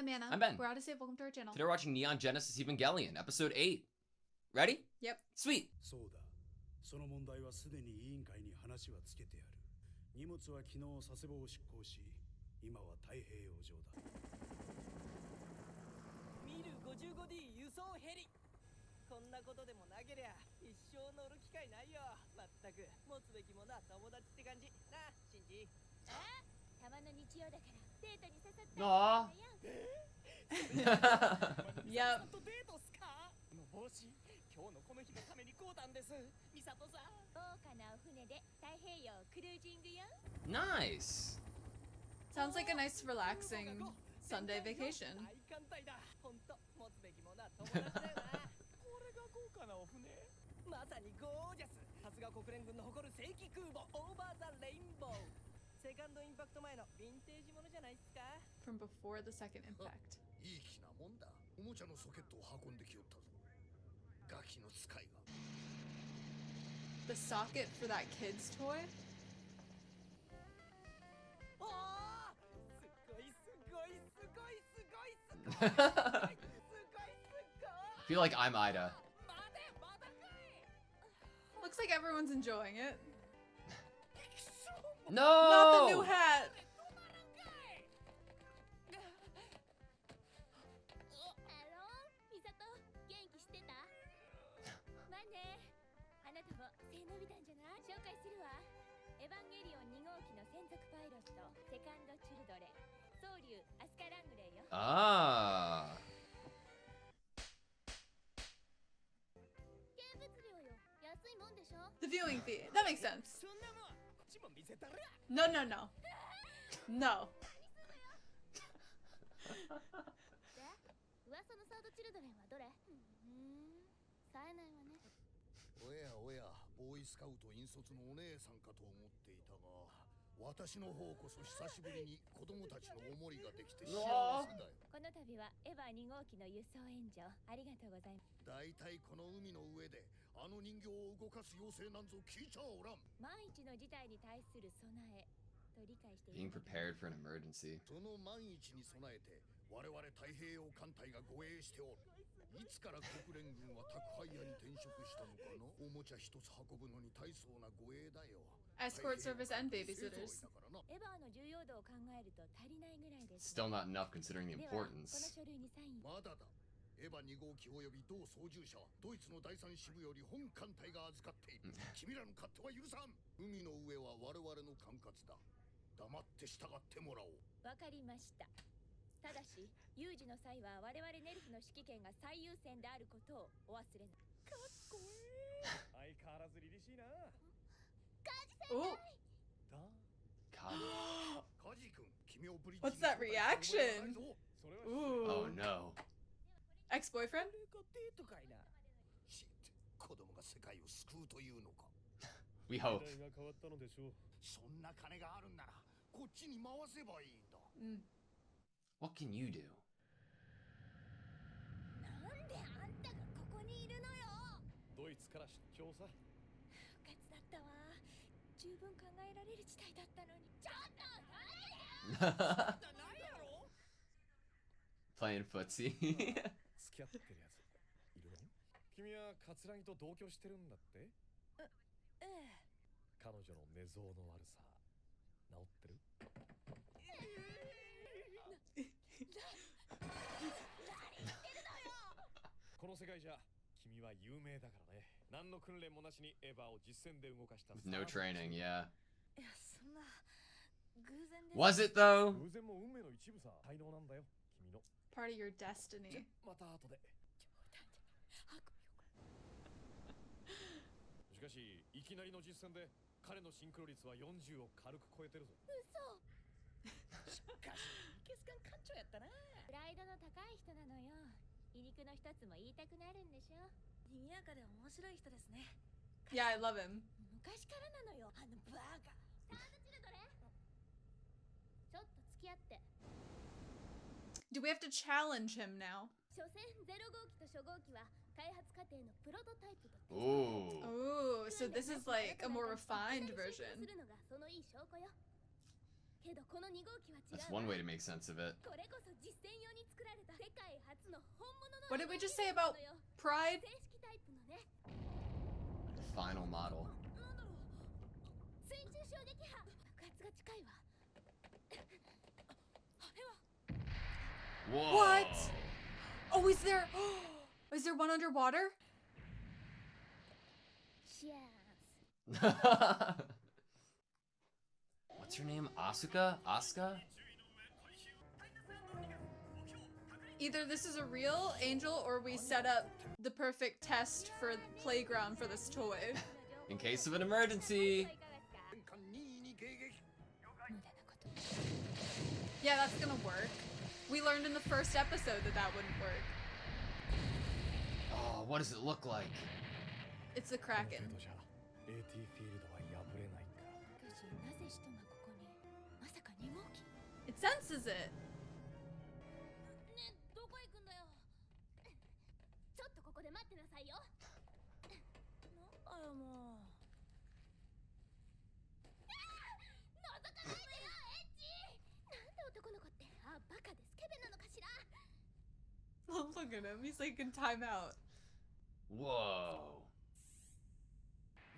I'm Anna. I'm Ben. We're AutoSave. Welcome to our channel. Today we're watching Neon Genesis Evangelion, episode 8. Ready? Yep. Sweet. そうだ。その問題はすでに委員会に話はつけてある。荷物は昨日佐世保を出港し、今は太平洋上だ。ミル 55D 輸送ヘリ。こんなことでもなけりゃ一生乗る機会ないよ。まったく持つべきものは友達って感じ。なあ、シンジ。たまの日曜だからデートに誘ったんだ Aww. よ。Yep. とデートっすか？の帽子、今日のこの日のために買うたんです。ミサトさん。豪華なお船で太平洋クルージングよ。Nice. Sounds like a nice, relaxing Sunday vacation. 大艦隊だ。ほんと持つべきものは友達だよな。これが豪華なお船。まさにゴージャス。さすが国連軍の誇る正規空母オーバーザレインボー。セカンドインパクト前のヴィンテージものじゃないっすか。 From before the second impact. いい気なもんだ。おもちゃのソケットを運んできよったぞ。ガキの使いが。The socket for that kid's toy? おー、すごいすごいすごいすごいすごいすごいすごいすごい。 I feel like I'm Ida. まだまだかい。 Looks like everyone's enjoying it. No! Not the new hat! ハロー、ミサト、元気してた？まあね、あなたも背伸びたんじゃない？紹介するわ。エヴァンゲリオン2号機の専属パイロット、セカンドチルドレン、総流アスカラングレイよ。Ah. 見物料よ、安いもんでしょ？ The viewing fee. That makes sense. そんなもん、こっちも見せたら。 No, no, no. No. で、噂のサードチルドレンはどれ？冴えないわね。おやおや、ボーイスカウト引率のお姉さんかと思っていたが、私の方こそ久しぶりに子供たちのおもりができて幸せだよ。この度はエヴァ2号機の輸送援助ありがとうございます。だいたいこの海の上であの人形を動かす妖精なんぞ聞いちゃおらん。万一の事態に対する備えと理解してい Being ただき prepared for an emergency. その万一に備えて我々太平洋艦隊が護衛しておる。いつから国連軍は宅配屋に転職したのかの？おもちゃ一つ運ぶのに大層な護衛だよ。 Escort service and babysitters. エヴァの重要度を考えると足りないぐらいです。 Still not enough considering the では、この importance. 書類にサイン。まだだ。エヴァ2号機および同操縦者はドイツの第三支部より本艦隊が預かっている。君らの勝手は許さん。海の上は我々の管轄だ。黙って従ってもらおう。わかりました。ただし、有事の際は我々ネルフの指揮権が最優先であることをお忘れなく。かっこいい。相変わらず凛々しいな。 Oh, だ。 God. カジ君、君をブリッジ what's that reaction? それは Oh Ooh. no. Ex-boyfriend? これがデートかいな。シッ子供が世界を救うというのか。 We hope. 時代が変わったのでしょう。そんな金があるんならこっちに回せばいいんだ。 What can you do? なんであんたがここにいるのよ。ドイツから出張さ。不活だったわ。十分考えられる事態だったのに。ちょっと待ってよ。なんやろ？ Playing footsie. 付き合ってるやついるの？君はカツラギと同居してるんだって？ええ。彼女の寝相の悪さ治ってる？この世界じゃ君は有名だからね。何の訓練もなしにエヴァを実戦で動かした。 With no training, yeah. いや、そんな偶然です。 Was it though? 偶然も運命の一部さ。才能なんだよ君の。 Part of your destiny. また後で。しかしいきなりの実戦で彼のシンクロ率は40を軽く超えてるぞ。嘘。しかしいけすかん艦長やったな。プライドの高い人なのよ。皮肉の一つも言いたくなるんでしょ。賑やかで面白い人ですね。 Yeah, I love him. 昔からなのよ、あのバカ。サードチルドレン。ちょっと付き合って。 Do we have to challenge him now? 所詮0号機と初号機は開発過程のプロトタイプと。 Ooh. Oh, so this is like a more refined version. するのがそのいい証拠よ。けどこの2号機は違う。 That's one way to make sense of it. これこそ実践用に作 What did we just say about pride? Final model. Whoa. What? Oh, is there one underwater? What's her name? Asuka? Asuka? Either this is a real angel or we set up the perfect test for the playground for this toy. In case of an emergency. Yeah, that's gonna work. We learned in the first episode that that wouldn't work. Oh, what does it look like? It's the Kraken. It senses it. Oh, look at him. He's like in timeout. Whoa.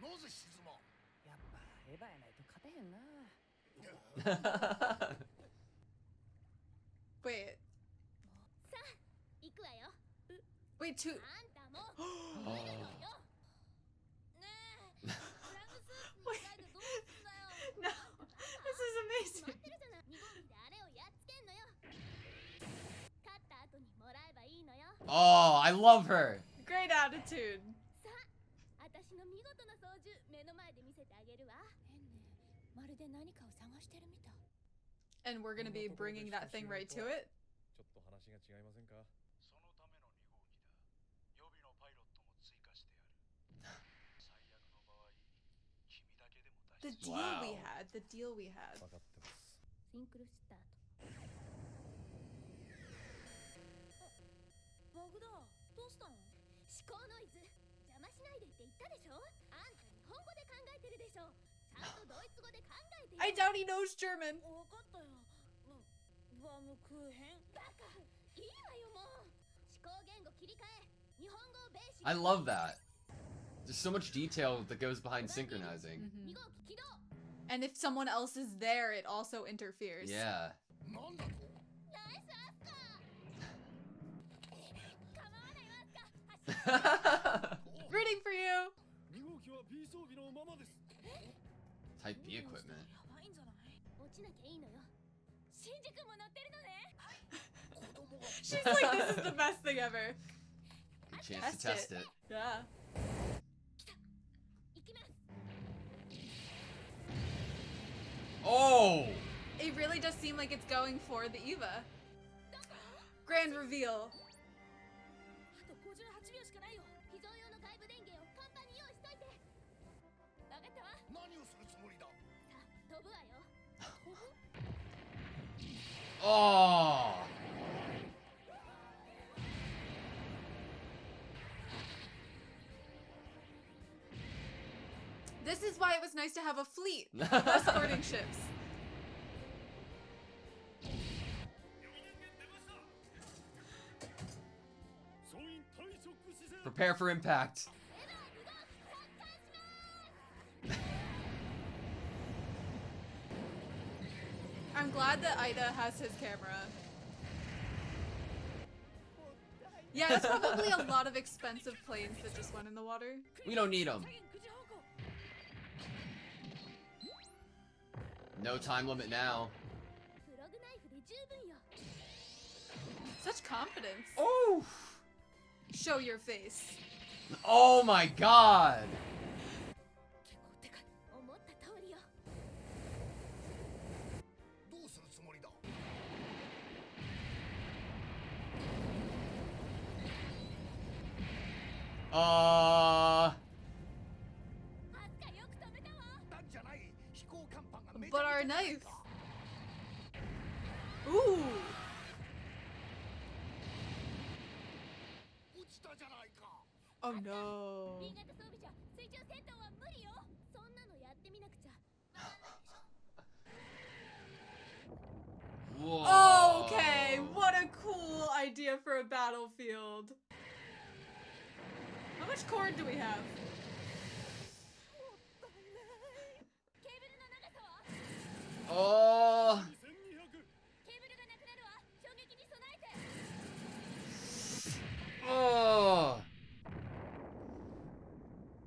なぜ沈まんやっぱエヴァやないと勝てへんな。Wait. Wait, two. Wait. No. This is amazing. Oh, I love her. Great attitude. And we're gonna be bringing that thing right to it. ちょっと話が違いませんか。そのための2号機だ。予備のパイロットも追加してある。最悪の場合、君だけでも大 The 丈 deal Wow. we had. The deal we had. 夫。分かってます。シンクロスタート。バグだ。どうしたの？思考ノイズ。邪魔しないでって言ったでしょ？あんた日本語で考えてるでしょ？ちゃんとドイツ語で考えてよ。 I doubt he knows German. わかったよ。バムクーヘン。バカ。いいわよもう。思考言語切り替え。日本語をベーシック。 I love that. There's so much detail that goes behind synchronizing. 2号機起動。 And if someone else is there, it also interferes. Yeah. なんだとナイスアスカー。構わないわアスカ。 Rooting for you. 2号機は B 装備のままです。 Type B equipment. やばいんじゃない？落ちなきゃいいのよ。シンジ君も乗ってるのね。 She's like, this is the best thing ever. Good chance to test it. Yeah. 行きます。 Oh! It really does seem like it's going for the Eva. Grand reveal. あと58秒しかないよ。非常用の外部電源をカンパに用意しといて。わかったわ。何をするつもりださあ、飛ぶわよ。 Oh! This is why it was nice to have a fleet of escorting ships. Prepare for impact. I'm glad that Ida has his camera. Yeah, it's probably a lot of expensive planes that just went in the water. We don't need them. No time limit now. プログナイフで十分よ。 Such confidence. Oh! Show your face. Oh my god! 結構でかい。思った通りよ。どうするつもりだ アスカよく止めたわ。なんじゃない飛行甲板がめち But ゃ our めちゃ knife. Ooh. 落ちたじゃないか Oh no. 新型装備車、水中戦闘は無理よ。そんなのやってみなくちゃ。 Whoa! Okay, what a cool idea. idea for a battlefield. How much cord do we have? ケーブルの長さは Oh. ケーブルがなくなるわ。衝撃に備えて。 Oh.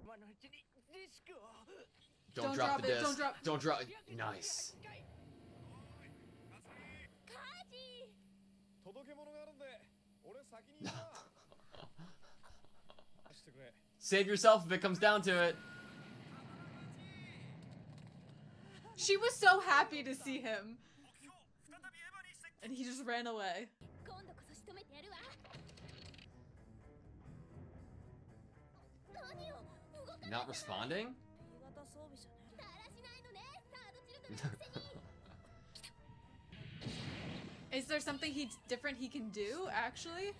今のうちにディスクを Don't Don't drop drop the it, disc. don't drop- Don't drop. Nice. カージ届け物があるんで俺先に行くわしてくれ Save yourself if it comes down to it. She was so happy to see him. And he just ran away. 今度こそ仕留めてやるわ。何を動かない Not responding? 型装備じゃねだらしないのね。サードチルドのくせに Is there something different he can do, actually?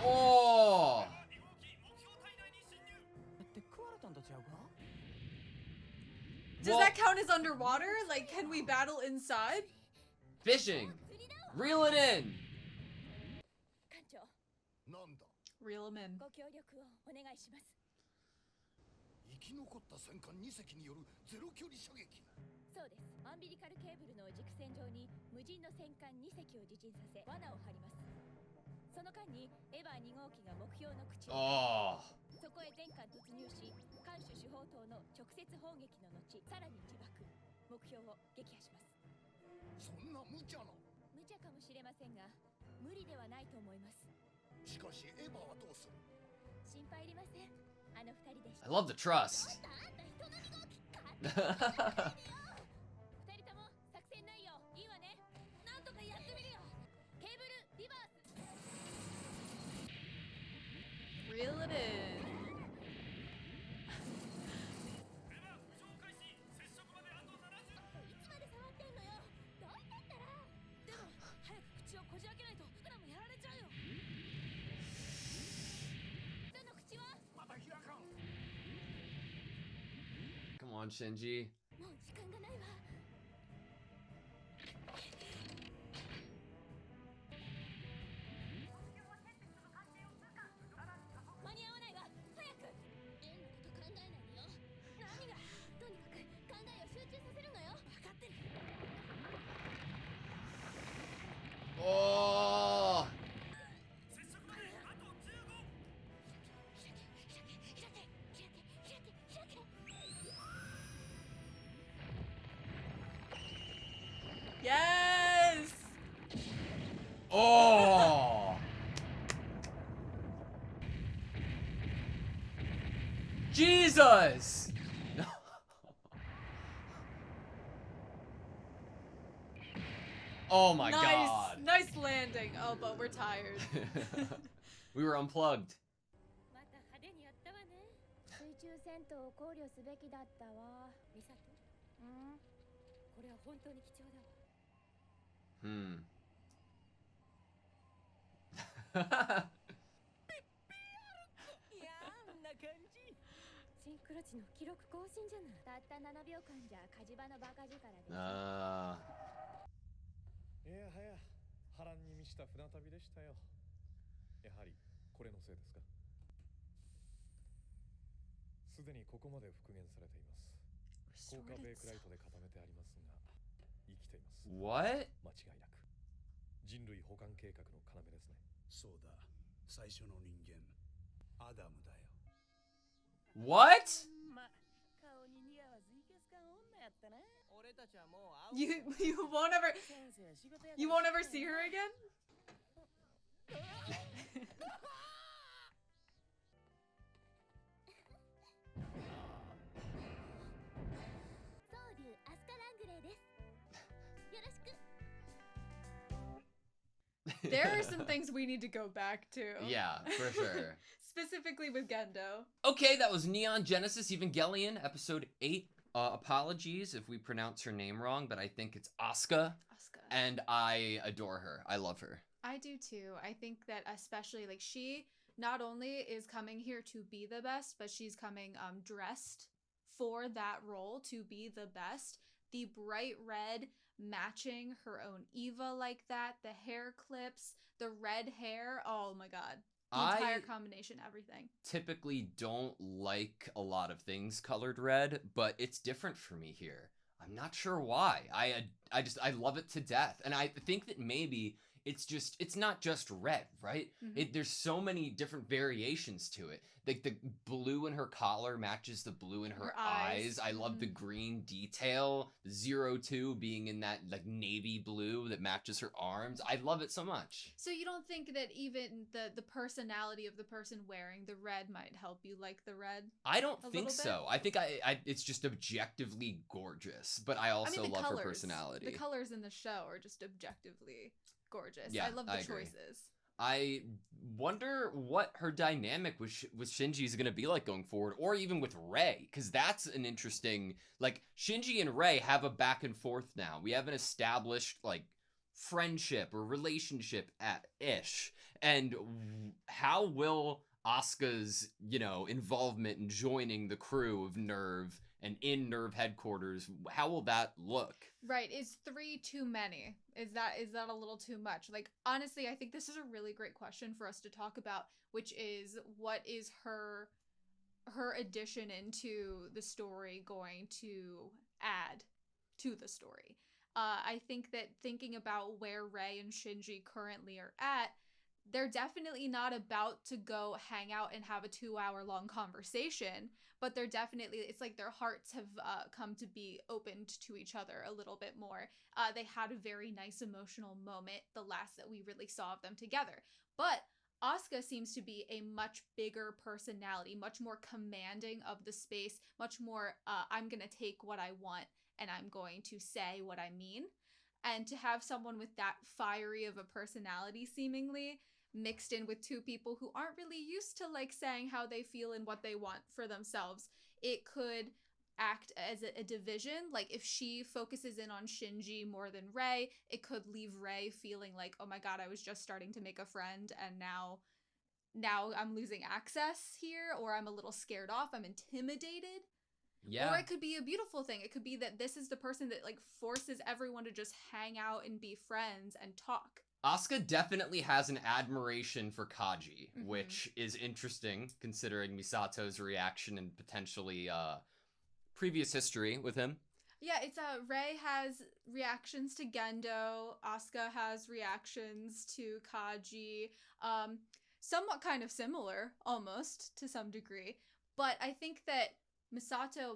Oh. って食われたんとちゃうか Does Well- that count as underwater? Like, can we battle inside? Fishing. Reel it in. 艦長、なんだ Reel him in. ご協力をお願いします。生き残った戦艦2隻によるゼロ距離射撃。そうです。アンビリカルケーブルの軸線上に無人の戦艦2隻を自陣させ罠を張ります。その間にエヴァ2号機が目標の口を Oh. そこへ全艦突入し、艦首主砲塔の直接砲撃の後、さらに自爆、目標を撃破します。そんな無茶な。無茶かもしれませんが、無理ではないと思います。しかしエヴァはどうする。心配いりません。あの二人でした。 I love the trust. あんた人の2号機か二人とも作戦内容いいわね。なんとかやってみるよ。ケーブルリバース。 Reel it in. いつまで触ってんのよ。どいてったら。でも早く口をこじ開けないとフクラもやられちゃうよ。その口は まだ開かん。 Come on, Shinji. もう時間がないわ。間に合わないわ。早く。円のこと考えないのよ。何が。とにかく考えを集中させるのよ。分かってる。 Oh. 「Yes!」 Oh. Jesus. Oh my nice, god. nice landing. Oh, but we're tired. We were unplugged. また派手にやったわね。水中戦闘を考慮すべきだったわ。ミサト。これは本当に貴重だわ。 Hmm. いやーんな感じ。シンクロ値の記録更新じゃない。たった7秒間じゃ火事場のバカ力で。 Ah. いやはや波乱に満ちた船旅でしたよやはりこれのせいですかすでにここまで復元されています高価ベイクライトで固めてありますが生きています What? 間違いなく人類保管計画の要ですねそうだ。最初の人間アダムだよ。 What? ま、顔に似合わずいけすかん女やったな。俺たちはもう You won't ever 先生仕事や you won't ever see her again? 総流アスカラングレーです。よろしく。 There are some things we need to go back to. Yeah, for sure. Specifically with Gendo. Okay, that was Neon Genesis Evangelion, episode 8. Apologies if we pronounce her name wrong, but I think it's Asuka, Asuka. and I adore her. I love her. I do too. I think that especially like she not only is coming here to be the best, but she's coming dressed for that role to be the best. The bright red matching her own Eva like that. The hair clips, the red hair. Oh my god. The entire combination, everything. Typically don't like a lot of things colored red, but it's different for me here. I'm not sure why. I love it to death. And I think that maybe it's not just red, right? There's so many different variations to it. Like the blue in her collar matches the blue in her eyes. I love the green detail. 02 being in that like navy blue that matches her arms. I love it so much. So you don't think that even the personality of the person wearing the red might help you like the red? I don't think so. I think it's just objectively gorgeous, but I also love her personality. The colors in the show are just objectively gorgeous. Yeah, I love the agree. choices. I wonder what her dynamic with Shinji is going to be like going forward, or even with Rei, because that's an interesting, like, Shinji and Rei have a back and forth now. We have an established, like, friendship or relationship ish. And how will Asuka's, involvement in joining the crew of NERV and in NERV headquarters, how will that look? Right. Is 3 too many? Is that a little too much? Like, honestly, I think this is a really great question for us to talk about, which is what is her addition into the story going to add to the story? I think that thinking about where Rei and Shinji currently are at, they're definitely not about to go hang out and have a 2-hour-long conversation, but they're definitely, it's like their hearts have come to be opened to each other a little bit more. They had a very nice emotional moment, the last that we really saw of them together. But Asuka seems to be a much bigger personality, much more commanding of the space, much more, I'm going to take what I want and I'm going to say what I mean. And to have someone with that fiery of a personality seemingly mixed in with two people who aren't really used to like saying how they feel and what they want for themselves, it could act as a division. Like if she focuses in on Shinji more than Rei, it could leave Rei feeling like, oh my god, I was just starting to make a friend and now I'm losing access here, or I'm a little scared off, I'm intimidated. Yeah. Or it could be a beautiful thing. It could be that this is the person that like forces everyone to just hang out and be friends and talk. Asuka definitely has an admiration for Kaji, which is interesting considering Misato's reaction and potentially previous history with him. Yeah, it's Rei has reactions to Gendo, Asuka has reactions to Kaji, somewhat kind of similar almost to some degree, but I think that Misato,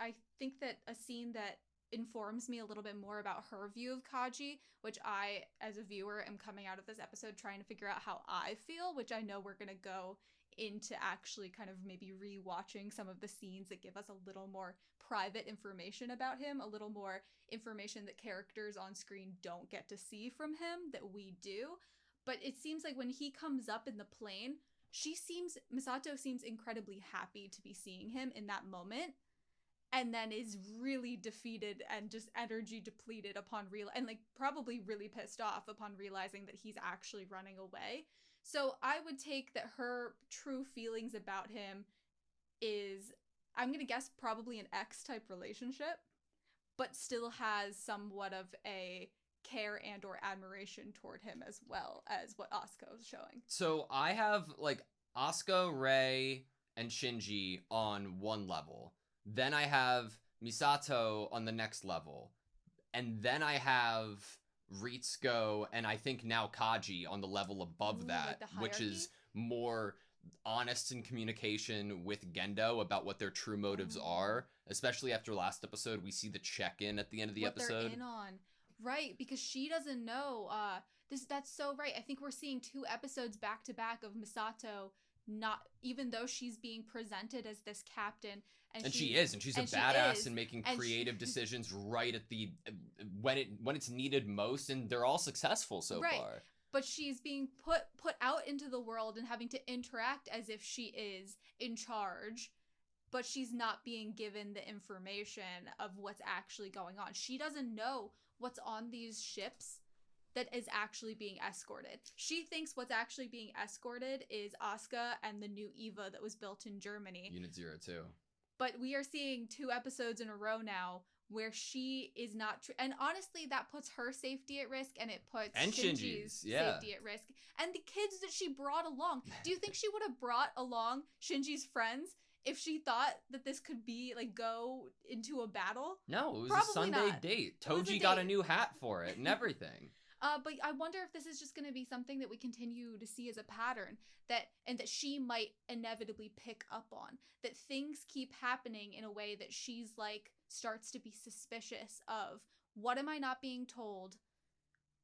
I think that a scene that informs me a little bit more about her view of Kaji, which I, as a viewer, am coming out of this episode trying to figure out how I feel, which I know we're going to go into actually kind of maybe re-watching some of the scenes that give us a little more private information about him, a little more information that characters on screen don't get to see from him that we do. But it seems like when he comes up in the plane, Misato seems incredibly happy to be seeing him in that moment, and then is really defeated and just energy depleted upon and like probably really pissed off upon realizing that he's actually running away. So I would take that her true feelings about him is, I'm gonna guess, probably an X-type relationship, but still has somewhat of a care and or admiration toward him as well as what Asuka was showing. So I have like Asuka, Rei, and Shinji on one level. Then I have Misato on the next level. And then I have Ritsuko and I think now Kaji on the level above that, like which is more honest in communication with Gendo about what their true motives are. Especially after last episode, we see the check-in at the end of the episode. They're in on. Right, because she doesn't know. That's so right. I think we're seeing 2 episodes back to back of Misato not, even though she's being presented as this captain, and she's a badass and making creative decisions right at the when it's needed most, and they're all successful so far. But she's being put out into the world and having to interact as if she is in charge. But she's not being given the information of what's actually going on. She doesn't know what's on these ships that is actually being escorted. She thinks what's actually being escorted is Asuka and the new Eva that was built in Germany. Unit 02. But we are seeing 2 episodes in a row now where she is not and honestly that puts her safety at risk, and it puts And Shinji's yeah. safety at risk, and the kids that she brought along. Do you think she would have brought along Shinji's friends if she thought that this could be like go into a battle? No, it was Probably a Sunday not. date. It was a Toji got a date. new hat for it and everything. But I wonder if this is just going to be something that we continue to see as a pattern, that she might inevitably pick up on, that things keep happening in a way that she's like starts to be suspicious of, what am I not being told?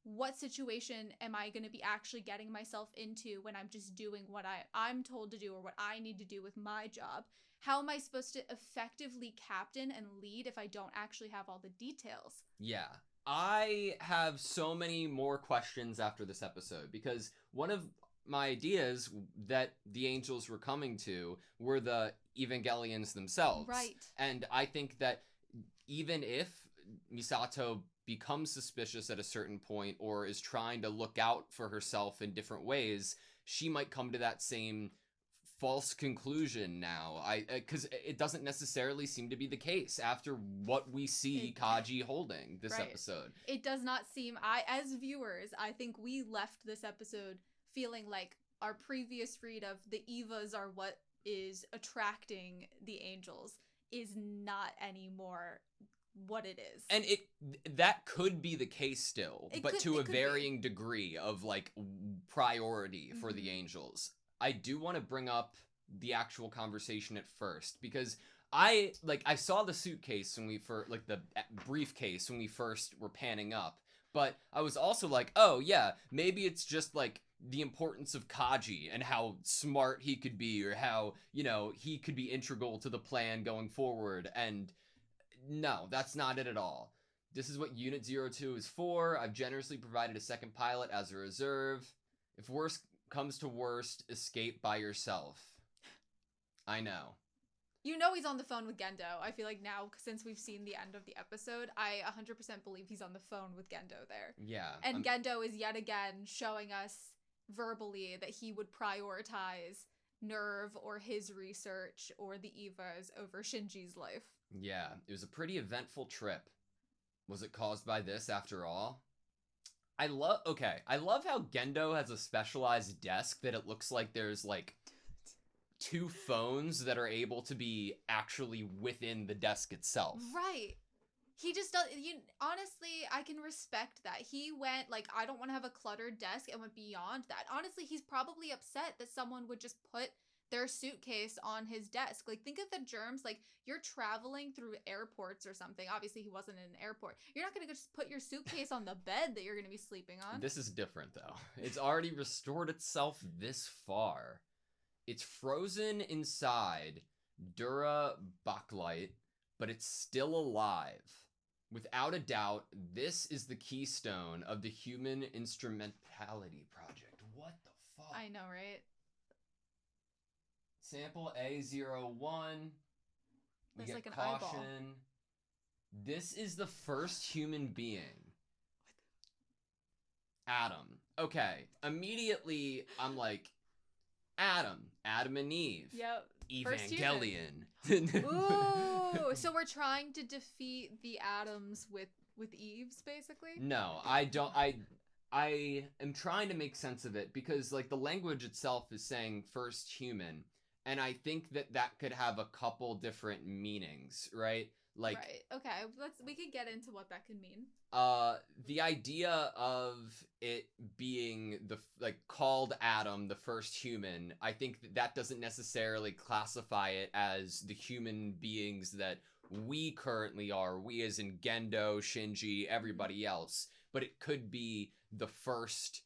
What situation am I going to be actually getting myself into when I'm just doing what I'm told to do or what I need to do with my job? How am I supposed to effectively captain and lead if I don't actually have all the details? Yeah. I have so many more questions after this episode, because one of my ideas that the angels were coming to were the Evangelions themselves. Right. And I think that even if Misato becomes suspicious at a certain point or is trying to look out for herself in different ways, she might come to that same false conclusion now. Because it doesn't necessarily seem to be the case after what we see Kaji holding this episode. It does not seem, as viewers, I think we left this episode feeling like our previous read of the Evas are what is attracting the angels is not anymore what it is. And that could be the case still, but to a varying degree of like priority for the angels. I do want to bring up the actual conversation at first, because I saw the suitcase when we first, like the briefcase when we first were panning up, but I was also like, oh yeah, maybe it's just like the importance of Kaji and how smart he could be, or how, he could be integral to the plan going forward. And no, that's not it at all. This is what Unit 02 is for. I've generously provided a second pilot as a reserve. If worst comes to worst, escape by yourself. I know. He's on the phone with Gendo. I feel like now, since we've seen the end of the episode, I 100% believe he's on the phone with Gendo there. Yeah. And Gendo is yet again showing us verbally that he would prioritize Nerve or his research or the Evas over Shinji's life. Yeah, it was a pretty eventful trip. Was it caused by this after all? I love how Gendo has a specialized desk that it looks like there's like 2 phones that are able to be actually within the desk itself. Right. He just does. Honestly, I can respect that. He went like, I don't want to have a cluttered desk, and went beyond that. Honestly, he's probably upset that someone would just put their suitcase on his desk. Like, think of the germs. Like, you're traveling through airports or something. Obviously, he wasn't in an airport. You're not going to just put your suitcase on the bed that you're going to be sleeping on. This is different, though. It's already restored itself this far. It's frozen inside Dura Bakelite, but it's still alive. Without a doubt, this is the keystone of the Human Instrumentality Project. What the fuck? I know, right? Sample A01. We get like an caution. eyeball. This is the first human being. Adam. Okay. Immediately, I'm like, Adam and Eve. Yep. Evangelion. Ooh, so we're trying to defeat the Adams with Eves, basically? No, I don't. I am trying to make sense of it, because like the language itself is saying first human, and I think that could have a couple different meanings, right? Like, right. Okay. We could get into what that could mean. The idea of it being called Adam, the first human, I think that doesn't necessarily classify it as the human beings that we currently are. We as in Gendo, Shinji, everybody else. But it could be the first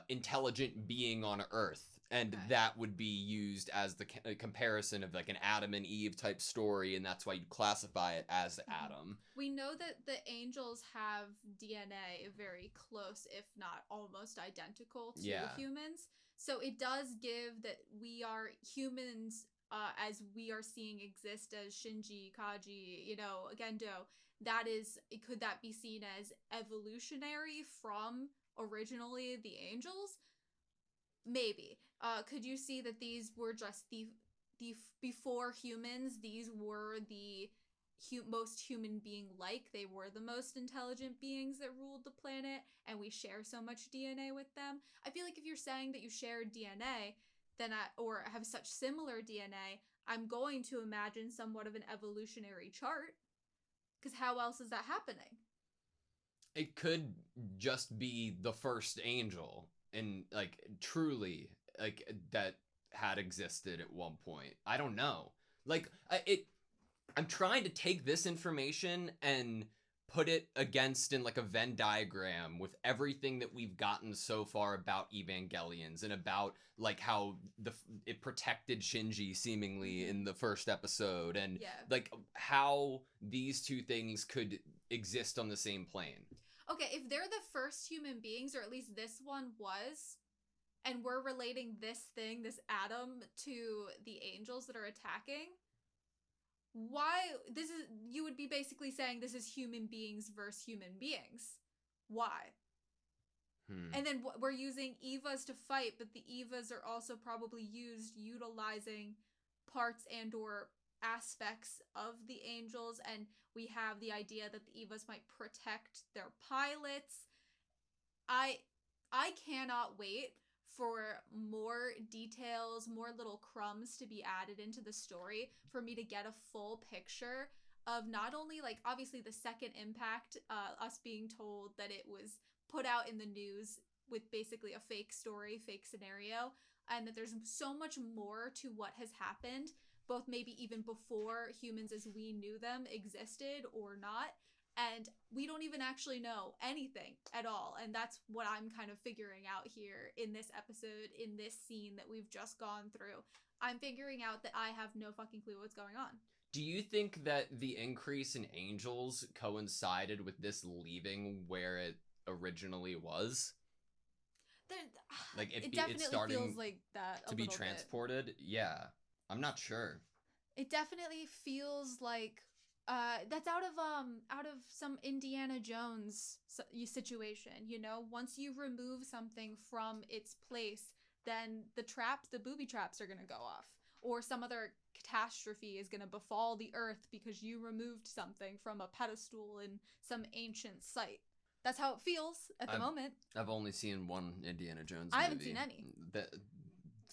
intelligent being on Earth. And that would be used as the comparison of like an Adam and Eve type story, and that's why you'd classify it as Adam. We know that the angels have DNA very close, if not almost identical to humans. So it does give that we are humans as we are seeing exist as Shinji, Kaji, Gendo. Could that be seen as evolutionary from originally the angels? Maybe. Could you see that these were just the before humans? These were the most human being-like. They were the most intelligent beings that ruled the planet, and we share so much DNA with them. I feel like if you're saying that you share DNA, or have such similar DNA, I'm going to imagine somewhat of an evolutionary chart. Because how else is that happening? It could just be the first angel, and like truly, like that had existed at one point. I don't know. Like I'm trying to take this information and put it against in like a Venn diagram with everything that we've gotten so far about Evangelions and about like how it protected Shinji seemingly in the first episode, and like how these two things could exist on the same plane. Okay, if they're the first human beings, or at least this one was, and we're relating this thing, this atom, to the angels that are attacking, you would be basically saying this is human beings versus human beings. Why? And then we're using Evas to fight, but the Evas are also probably used utilizing parts and or aspects of the angels, and we have the idea that the Evas might protect their pilots. I cannot wait for more details, more little crumbs to be added into the story for me to get a full picture of not only, like, obviously the second impact, us being told that it was put out in the news with basically a fake story, fake scenario, and that there's so much more to what has happened, both maybe even before humans as we knew them existed or not. And we don't even actually know anything at all. And that's what I'm kind of figuring out here in this episode, in this scene that we've just gone through. I'm figuring out that I have no fucking clue what's going on. Do you think that the increase in angels coincided with this leaving where it originally was? Like it definitely starting feels like that to be transported? Bit. Yeah. I'm not sure. It definitely feels like that's out of some Indiana Jones situation, you know? Once you remove something from its place, then the booby traps are going to go off, or some other catastrophe is going to befall the earth because you removed something from a pedestal in some ancient site. That's how it feels at the moment. I've only seen one Indiana Jones movie. I haven't seen any.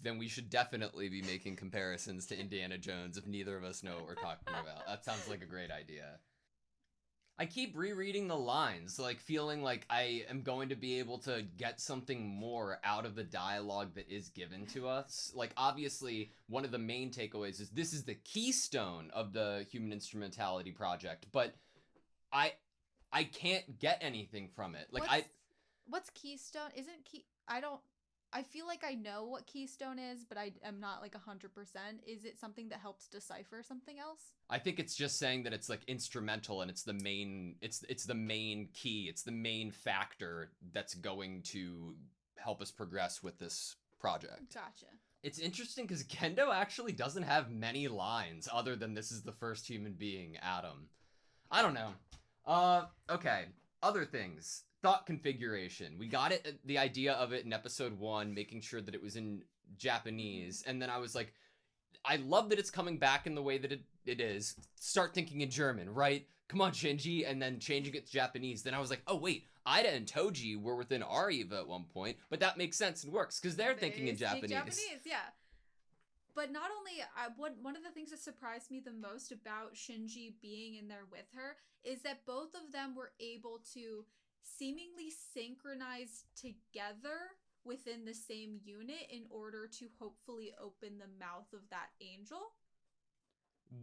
Then we should definitely be making comparisons to Indiana Jones if neither of us know what we're talking about. That sounds like a great idea. I keep rereading the lines, like feeling like I am going to be able to get something more out of the dialogue that is given to us. Like, obviously, one of the main takeaways is this is the keystone of the Human Instrumentality Project, but I can't get anything from it. Like, what's keystone? I feel like I know what keystone is, but I'm not like 100%. Is it something that helps decipher something else? I think it's just saying that it's like instrumental, and it's the main key. It's the main factor that's going to help us progress with this project. Gotcha. It's interesting because Gendo actually doesn't have many lines other than this is the first human being, Adam. I don't know. Okay. Other things. Thought configuration. We got it, the idea of it in episode 1, making sure that it was in Japanese, and then I was like, I love that it's coming back in the way that it is. Start thinking in German, right? Come on, Shinji, and then changing it to Japanese. Then I was like, oh wait, Ida and Toji were within our Eva at one point, but that makes sense and works because they're thinking in Japanese. Yeah. But not only, one of the things that surprised me the most about Shinji being in there with her is that both of them were able to seemingly synchronize together within the same unit in order to hopefully open the mouth of that angel.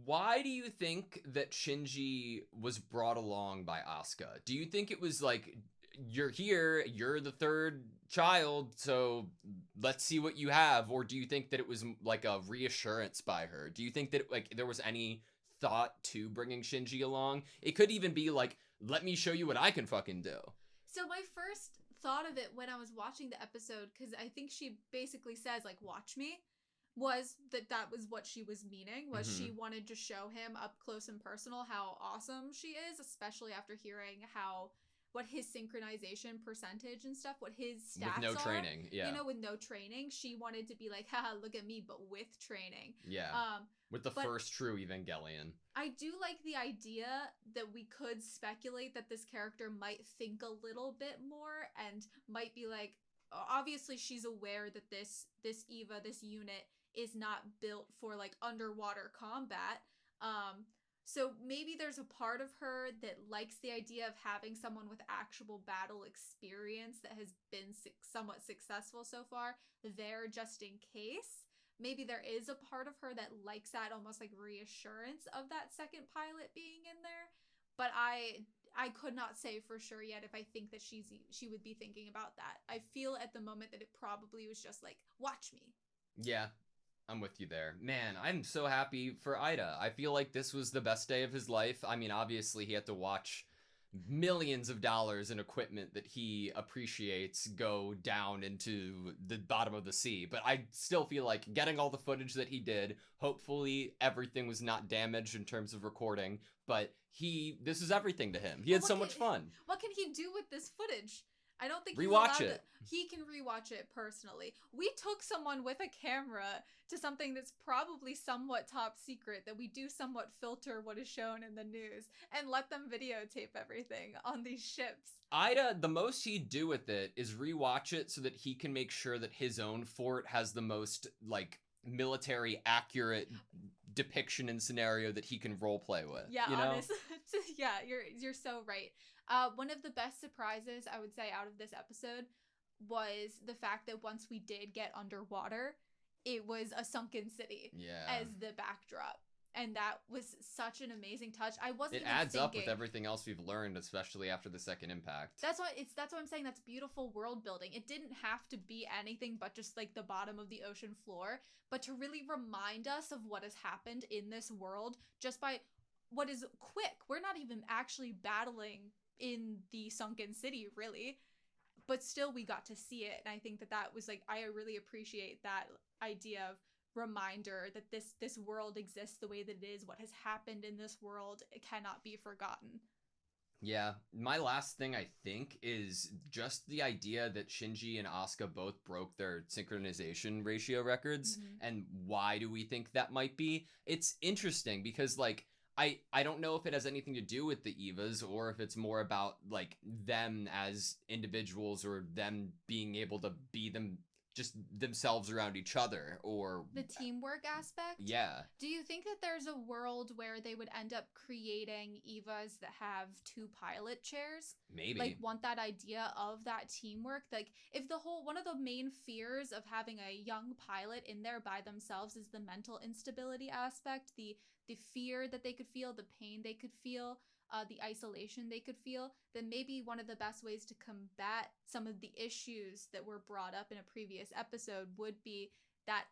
Why do you think that Shinji was brought along by Asuka? Do you think it was like, you're here, you're the third child, so let's see what you have? Or do you think that it was like a reassurance by her? Do you think that like there was any thought to bringing Shinji along? It could even be like, let me show you what I can fucking do. So my first thought of it when I was watching the episode, because I think she basically says, like, watch me, was that was what she was meaning, was she wanted to show him up close and personal how awesome she is, especially after hearing how what his synchronization percentage and stuff, what his stats With no are. training, yeah. You know, with no training, she wanted to be like, haha, look at me, but with training. Yeah. With the first true Evangelion. I do like the idea that we could speculate that this character might think a little bit more and might be like, obviously she's aware that this Eva, this unit, is not built for like underwater combat. So maybe there's a part of her that likes the idea of having someone with actual battle experience that has been somewhat successful so far there just in case. Maybe there is a part of her that likes that almost like reassurance of that second pilot being in there. But I could not say for sure yet if I think that she would be thinking about that. I feel at the moment that it probably was just like, watch me. Yeah, I'm with you there. Man, I'm so happy for Ida. I feel like this was the best day of his life. I mean, obviously he had to watch millions of dollars in equipment that he appreciates go down into the bottom of the sea, but I still feel like getting all the footage that he did, hopefully everything was not damaged in terms of recording, but this is everything to him. He had so much fun. What can he do with this footage? I don't think rewatch it. He can rewatch it personally. We took someone with a camera to something that's probably somewhat top secret that we do somewhat filter what is shown in the news and let them videotape everything on these ships. Ida, the most he'd do with it is rewatch it so that he can make sure that his own fort has the most like military accurate depiction and scenario that he can role play with. Yeah, you know? honestly, yeah, you're so right. One of the best surprises I would say out of this episode was the fact that once we did get underwater, it was a sunken city as the backdrop. And that was such an amazing touch. I wasn't. It adds up with everything else we've learned, especially after the second impact. That's why I'm saying that's beautiful world building. It didn't have to be anything but just like the bottom of the ocean floor, but to really remind us of what has happened in this world just by what is quick. We're not even actually battling in the sunken city, really, but still we got to see it. And I think that was like, I really appreciate that idea of reminder that this world exists the way that it is. What has happened in this world, it cannot be forgotten. Yeah, my last thing I think is just the idea that Shinji and Asuka both broke their synchronization ratio records, and why do we think that might be? It's interesting because like I don't know if it has anything to do with the Evas or if it's more about like them as individuals or them being able to be themselves around each other, or the teamwork aspect. Yeah. Do you think that there's a world where they would end up creating Evas that have two pilot chairs? Maybe. Like want that idea of that teamwork? Like if one of the main fears of having a young pilot in there by themselves is the mental instability aspect, the fear that they could feel, the pain they could feel, the isolation they could feel, then maybe one of the best ways to combat some of the issues that were brought up in a previous episode would be that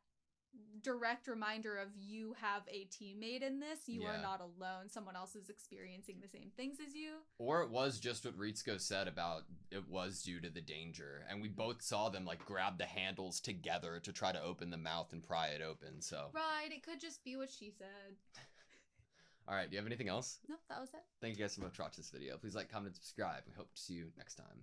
direct reminder of you have a teammate in this. You are not alone. Someone else is experiencing the same things as you. Or it was just what Ritsuko said about it was due to the danger. And we both saw them like grab the handles together to try to open the mouth and pry it open. So right, it could just be what she said. All right, do you have anything else? No, that was it. Thank you guys so much for watching this video. Please like, comment, and subscribe. We hope to see you next time.